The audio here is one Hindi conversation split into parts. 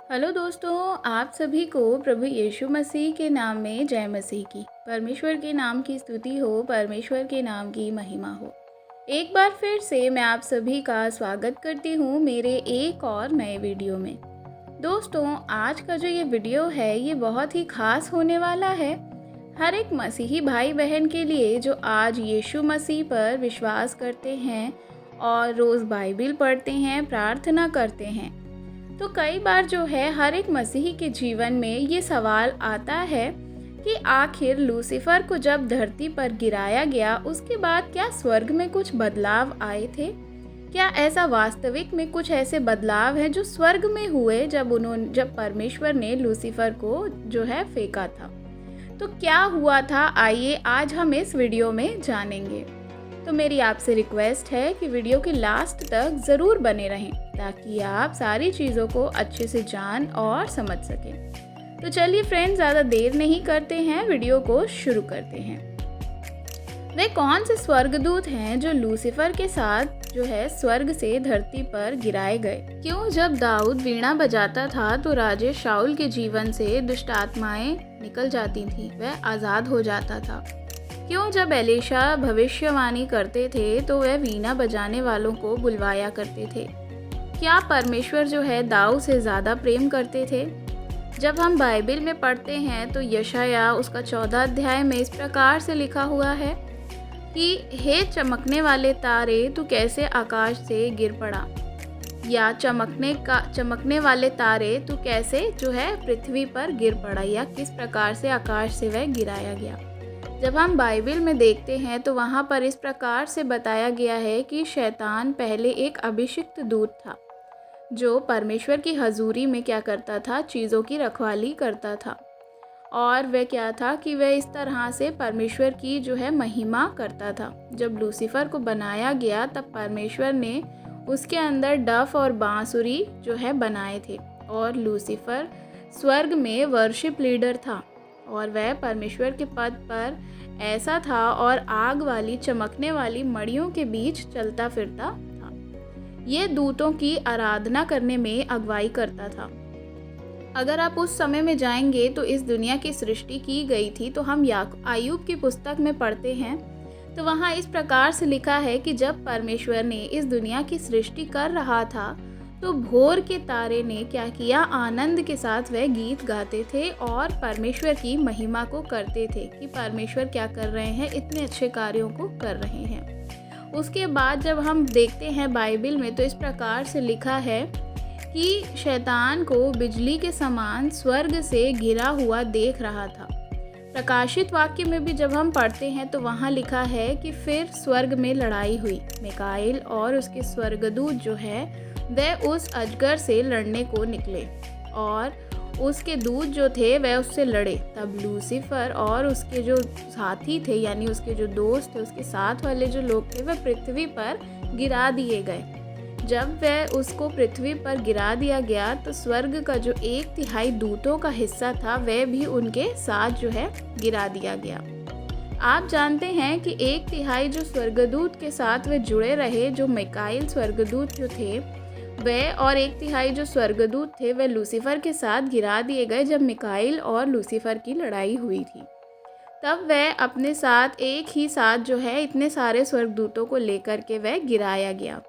हेलो दोस्तों, आप सभी को प्रभु यीशु मसीह के नाम में जय मसीह की। परमेश्वर के नाम की स्तुति हो, परमेश्वर के नाम की महिमा हो। एक बार फिर से मैं आप सभी का स्वागत करती हूँ मेरे एक और नए वीडियो में। दोस्तों, आज का जो ये वीडियो है ये बहुत ही खास होने वाला है हर एक मसीही भाई बहन के लिए जो आज यीशु मसीह पर विश्वास करते हैं और रोज़ बाइबिल पढ़ते हैं, प्रार्थना करते हैं। तो कई बार जो है हर एक मसीही के जीवन में ये सवाल आता है कि आखिर लूसीफर को जब धरती पर गिराया गया उसके बाद क्या स्वर्ग में कुछ बदलाव आए थे? क्या ऐसा वास्तविक में कुछ ऐसे बदलाव हैं जो स्वर्ग में हुए जब परमेश्वर ने लूसीफर को जो है फेंका था? तो क्या हुआ था, आइए आज हम इस वीडियो में जानेंगे। तो मेरी आपसे रिक्वेस्ट है कि वीडियो के लास्ट तक ज़रूर बने रहें ताकि आप सारी चीज़ों को अच्छे से जान और समझ सकें। तो चलिए फ्रेंड्स, ज़्यादा देर नहीं करते हैं, वीडियो को शुरू करते हैं। वे कौन से स्वर्गदूत हैं जो लूसीफर के साथ जो है स्वर्ग से धरती पर गिराए गए? क्यों जब दाऊद वीणा बजाता था तो राजे शाऊल के जीवन से दुष्ट आत्माएं निकल जाती थीं, वह आज़ाद हो जाता था? क्यों जब एलीशा भविष्यवाणी करते थे तो वह वीणा बजाने वालों को बुलवाया करते थे? क्या परमेश्वर जो है दाऊद से ज़्यादा प्रेम करते थे? जब हम बाइबिल में पढ़ते हैं तो यशाया उसका 14 अध्याय में इस प्रकार से लिखा हुआ है कि हे चमकने वाले तारे, तू कैसे आकाश से गिर पड़ा, या चमकने वाले तारे तू कैसे जो है पृथ्वी पर गिर पड़ा, या किस प्रकार से आकाश से वह गिराया गया। जब हम बाइबिल में देखते हैं तो वहाँ पर इस प्रकार से बताया गया है कि शैतान पहले एक अभिषिक्त दूत था जो परमेश्वर की हजूरी में क्या करता था, चीज़ों की रखवाली करता था। और वह क्या था कि वह इस तरह से परमेश्वर की जो है महिमा करता था। जब लूसीफर को बनाया गया तब परमेश्वर ने उसके अंदर डफ और बांसुरी जो है बनाए थे, और लूसीफर स्वर्ग में वर्शिप लीडर था और वह परमेश्वर के पद पर ऐसा था और आग वाली चमकने वाली मड़ियों के बीच चलता फिरता था। ये दूतों की आराधना करने में अगुवाई करता था। अगर आप उस समय में जाएंगे तो इस दुनिया की सृष्टि की गई थी, तो हम आयुब की पुस्तक में पढ़ते हैं तो वहाँ इस प्रकार से लिखा है कि जब परमेश्वर ने इस दुनिया की सृष्टि कर रहा था तो भोर के तारे ने क्या किया, आनंद के साथ वह गीत गाते थे और परमेश्वर की महिमा को करते थे कि परमेश्वर क्या कर रहे हैं, इतने अच्छे कार्यों को कर रहे हैं। उसके बाद जब हम देखते हैं बाइबिल में तो इस प्रकार से लिखा है कि शैतान को बिजली के समान स्वर्ग से गिरा हुआ देख रहा था। प्रकाशित वाक्य में भी जब हम पढ़ते हैं तो वहाँ लिखा है कि फिर स्वर्ग में लड़ाई हुई, मिकाएल और उसके स्वर्गदूत जो है वह उस अजगर से लड़ने को निकले और उसके दूत जो थे वह उससे लड़े। तब लूसीफर और उसके जो साथी थे, यानी उसके जो दोस्त थे, उसके साथ वाले जो लोग थे, वह पृथ्वी पर गिरा दिए गए। जब वह उसको पृथ्वी पर गिरा दिया गया तो स्वर्ग का जो 1/3 दूतों का हिस्सा था वह भी उनके साथ जो है गिरा दिया गया। आप जानते हैं कि 1/3 जो स्वर्गदूत के साथ वे जुड़े रहे, जो मिकाएल स्वर्गदूत जो थे वह, और 1/3 जो स्वर्गदूत थे वह लूसीफर के साथ गिरा दिए गए जब मिकाएल और लूसीफर की लड़ाई हुई थी। तब वह अपने साथ एक ही साथ जो है इतने सारे स्वर्गदूतों को लेकर के वह गिराया गया।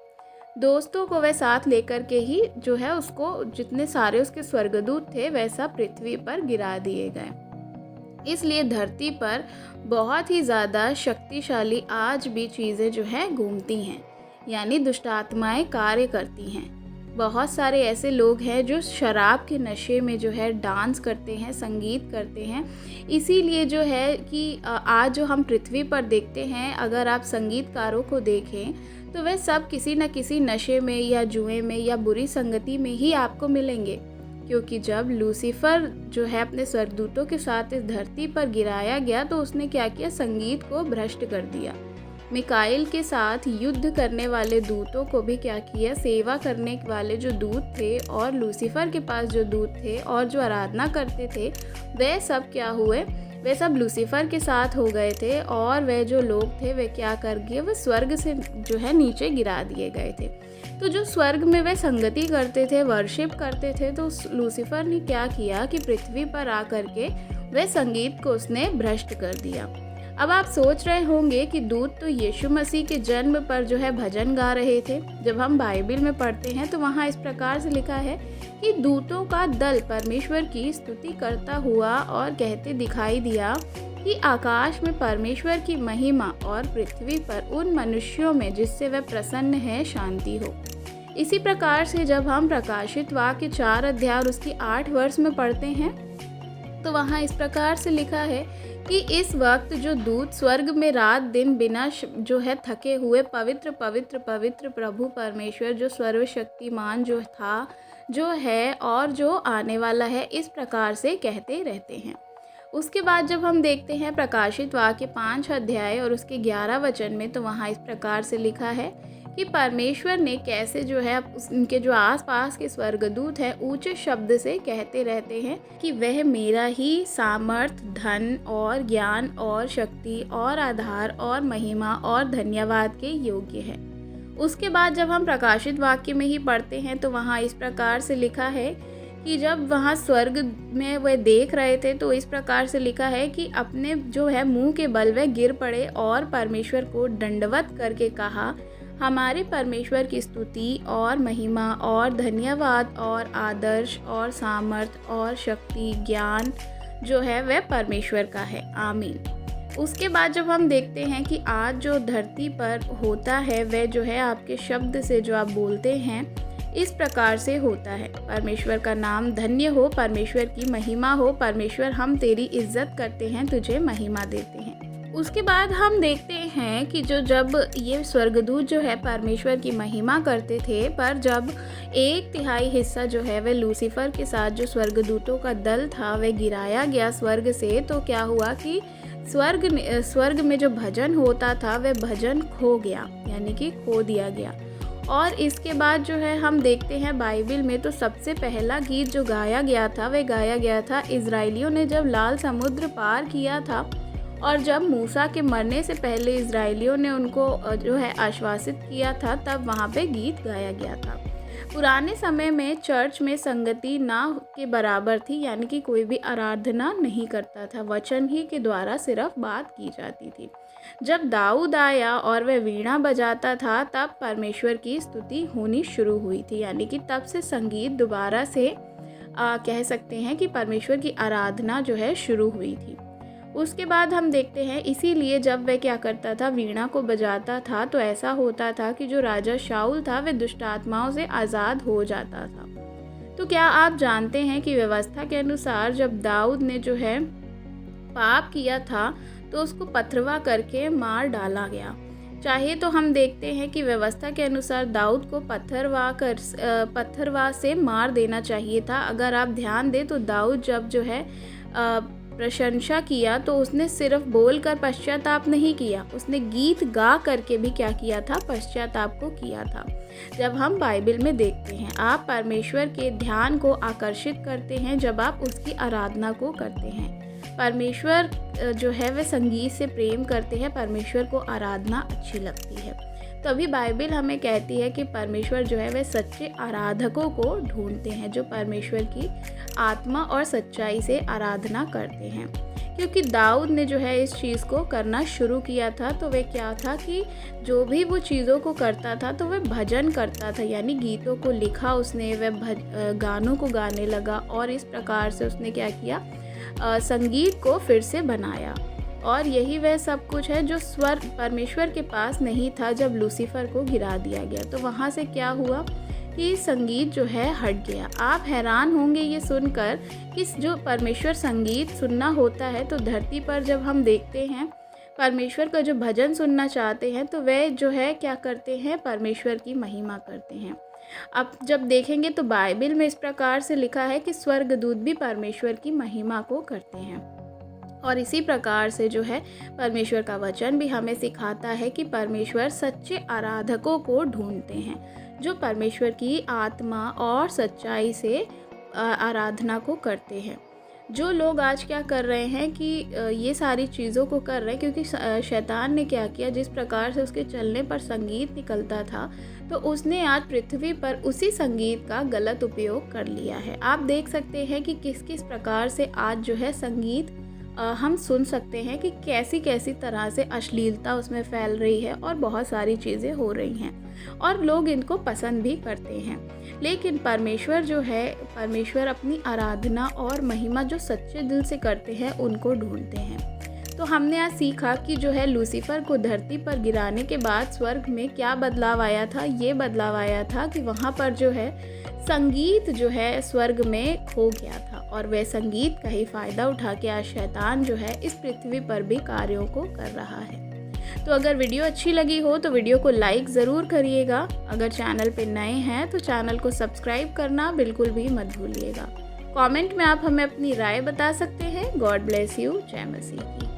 दोस्तों को वह साथ लेकर के ही जो है उसको जितने सारे उसके स्वर्गदूत थे वैसा पृथ्वी पर गिरा दिए गए। इसलिए धरती पर बहुत ही ज़्यादा शक्तिशाली आज भी चीज़ें जो है घूमती हैं, यानी दुष्ट आत्माएं कार्य करती हैं। बहुत सारे ऐसे लोग हैं जो शराब के नशे में जो है डांस करते हैं, संगीत करते हैं। इसीलिए जो है कि आज जो हम पृथ्वी पर देखते हैं, अगर आप संगीतकारों को देखें तो वह सब किसी न किसी नशे में या जुए में या बुरी संगति में ही आपको मिलेंगे। क्योंकि जब लूसीफर जो है अपने स्वर्गदूतों के साथ इस धरती पर गिराया गया तो उसने क्या किया, संगीत को भ्रष्ट कर दिया। मिकाएल के साथ युद्ध करने वाले दूतों को भी क्या किया, सेवा करने वाले जो दूत थे और लूसीफर के पास जो दूत थे और जो आराधना करते थे वह सब क्या हुए, वे सब लूसीफर के साथ हो गए थे और वे जो लोग थे वे क्या कर गए, वे स्वर्ग से जो है नीचे गिरा दिए गए थे। तो जो स्वर्ग में वे संगति करते थे, वर्शिप करते थे, तो लूसीफर ने क्या किया कि पृथ्वी पर आकर के वे संगीत को उसने भ्रष्ट कर दिया। अब आप सोच रहे होंगे कि दूत तो यीशु मसीह के जन्म पर जो है भजन गा रहे थे। जब हम बाइबल में पढ़ते हैं तो वहाँ इस प्रकार से लिखा है कि दूतों का दल परमेश्वर की स्तुति करता हुआ और कहते दिखाई दिया कि आकाश में परमेश्वर की महिमा और पृथ्वी पर उन मनुष्यों में जिससे वह प्रसन्न है शांति हो। इसी प्रकार से जब हम प्रकाशित वाक्य 4 अध्याय और उसकी 8 वर्ष में पढ़ते हैं तो वहाँ इस प्रकार से लिखा है कि इस वक्त जो दूत स्वर्ग में रात दिन बिना जो है थके हुए पवित्र पवित्र पवित्र प्रभु परमेश्वर जो सर्वशक्तिमान जो था, जो है और जो आने वाला है, इस प्रकार से कहते रहते हैं। उसके बाद जब हम देखते हैं प्रकाशित वाक्य 5 अध्याय और उसके 11 वचन में, तो वहाँ इस प्रकार से लिखा है कि परमेश्वर ने कैसे जो है उनके जो आसपास के स्वर्गदूत हैं ऊंचे शब्द से कहते रहते हैं कि वह मेरा ही सामर्थ, धन और ज्ञान और शक्ति और आधार और महिमा और धन्यवाद के योग्य है। उसके बाद जब हम प्रकाशित वाक्य में ही पढ़ते हैं तो वहाँ इस प्रकार से लिखा है कि जब वहाँ स्वर्ग में वे देख रहे थे तो इस प्रकार से लिखा है कि अपने जो है मुंह के बल वे गिर पड़े और परमेश्वर को दंडवत करके कहा, हमारे परमेश्वर की स्तुति और महिमा और धन्यवाद और आदर्श और सामर्थ और शक्ति ज्ञान जो है वह परमेश्वर का है, आमीन। उसके बाद जब हम देखते हैं कि आज जो धरती पर होता है वह जो है आपके शब्द से जो आप बोलते हैं इस प्रकार से होता है। परमेश्वर का नाम धन्य हो, परमेश्वर की महिमा हो, परमेश्वर हम तेरी इज्जत करते हैं, तुझे महिमा देते हैं। उसके बाद हम देखते हैं कि जब ये स्वर्गदूत जो है परमेश्वर की महिमा करते थे, पर जब 1/3 हिस्सा जो है वह लूसीफर के साथ जो स्वर्गदूतों का दल था वह गिराया गया स्वर्ग से, तो क्या हुआ कि स्वर्ग में जो भजन होता था वह भजन खो गया, यानी कि खो दिया गया। और इसके बाद जो है हम देखते हैं बाइबल में तो सबसे पहला गीत जो गाया गया था वह गाया गया था इजराइलियों ने जब लाल समुद्र पार किया था और जब मूसा के मरने से पहले इजराइलियों ने उनको जो है आश्वासित किया था, तब वहाँ पे गीत गाया गया था। पुराने समय में चर्च में संगति ना के बराबर थी, यानी कि कोई भी आराधना नहीं करता था, वचन ही के द्वारा सिर्फ बात की जाती थी। जब दाऊद आया और वह वीणा बजाता था तब परमेश्वर की स्तुति होनी शुरू हुई थी, यानी कि तब से संगीत दोबारा से कह सकते हैं कि परमेश्वर की आराधना जो है शुरू हुई थी। उसके बाद हम देखते हैं इसीलिए जब वह क्या करता था, वीणा को बजाता था, तो ऐसा होता था कि जो राजा शाऊल था वह दुष्ट आत्माओं से आज़ाद हो जाता था। तो क्या आप जानते हैं कि व्यवस्था के अनुसार जब दाऊद ने जो है पाप किया था तो उसको पथरवा करके मार डाला गया। चाहे तो हम देखते हैं कि व्यवस्था के अनुसार दाऊद को पत्थरवा से मार देना चाहिए था। अगर आप ध्यान दें तो दाऊद जब जो है प्रशंसा किया तो उसने सिर्फ बोलकर पश्चाताप नहीं किया, उसने गीत गा करके भी क्या किया था, पश्चाताप को किया था। जब हम बाइबल में देखते हैं आप परमेश्वर के ध्यान को आकर्षित करते हैं जब आप उसकी आराधना को करते हैं। परमेश्वर जो है वह संगीत से प्रेम करते हैं, परमेश्वर को आराधना अच्छी लगती है। तभी बाइबल हमें कहती है कि परमेश्वर जो है वह सच्चे आराधकों को ढूंढते हैं जो परमेश्वर की आत्मा और सच्चाई से आराधना करते हैं। क्योंकि दाऊद ने जो है इस चीज़ को करना शुरू किया था, तो वह क्या था कि जो भी वो चीज़ों को करता था तो वह भजन करता था, यानी गीतों को लिखा उसने, वह गानों को गाने लगा और इस प्रकार से उसने क्या किया, संगीत को फिर से बनाया। और यही वह सब कुछ है जो स्वर्ग परमेश्वर के पास नहीं था जब लूसीफर को गिरा दिया गया। तो वहाँ से क्या हुआ कि संगीत जो है हट गया। आप हैरान होंगे ये सुनकर कि जो परमेश्वर संगीत सुनना होता है तो धरती पर जब हम देखते हैं परमेश्वर का जो भजन सुनना चाहते हैं तो वे जो है क्या करते हैं, परमेश्वर की महिमा करते हैं। अब जब देखेंगे तो बाइबल में इस प्रकार से लिखा है कि स्वर्गदूत भी परमेश्वर की महिमा को करते हैं। और इसी प्रकार से जो है परमेश्वर का वचन भी हमें सिखाता है कि परमेश्वर सच्चे आराधकों को ढूंढते हैं जो परमेश्वर की आत्मा और सच्चाई से आराधना को करते हैं। जो लोग आज क्या कर रहे हैं कि ये सारी चीज़ों को कर रहे हैं क्योंकि शैतान ने क्या किया, जिस प्रकार से उसके चलने पर संगीत निकलता था, तो उसने आज पृथ्वी पर उसी संगीत का गलत उपयोग कर लिया है। आप देख सकते हैं कि किस किस प्रकार से आज जो है संगीत हम सुन सकते हैं कि कैसी कैसी तरह से अश्लीलता उसमें फैल रही है और बहुत सारी चीज़ें हो रही हैं और लोग इनको पसंद भी करते हैं। लेकिन परमेश्वर जो है, परमेश्वर अपनी आराधना और महिमा जो सच्चे दिल से करते हैं उनको ढूंढते हैं। तो हमने आज सीखा कि जो है लूसीफर को धरती पर गिराने के बाद स्वर्ग में क्या बदलाव आया था। ये बदलाव आया था कि वहाँ पर जो है संगीत जो है स्वर्ग में खो गया था और वह संगीत का ही फ़ायदा उठा के आज शैतान जो है इस पृथ्वी पर भी कार्यों को कर रहा है। तो अगर वीडियो अच्छी लगी हो तो वीडियो को लाइक ज़रूर करिएगा। अगर चैनल पे नए हैं तो चैनल को सब्सक्राइब करना बिल्कुल भी मत भूलिएगा। कमेंट में आप हमें अपनी राय बता सकते हैं। God bless you. जय मसीह की।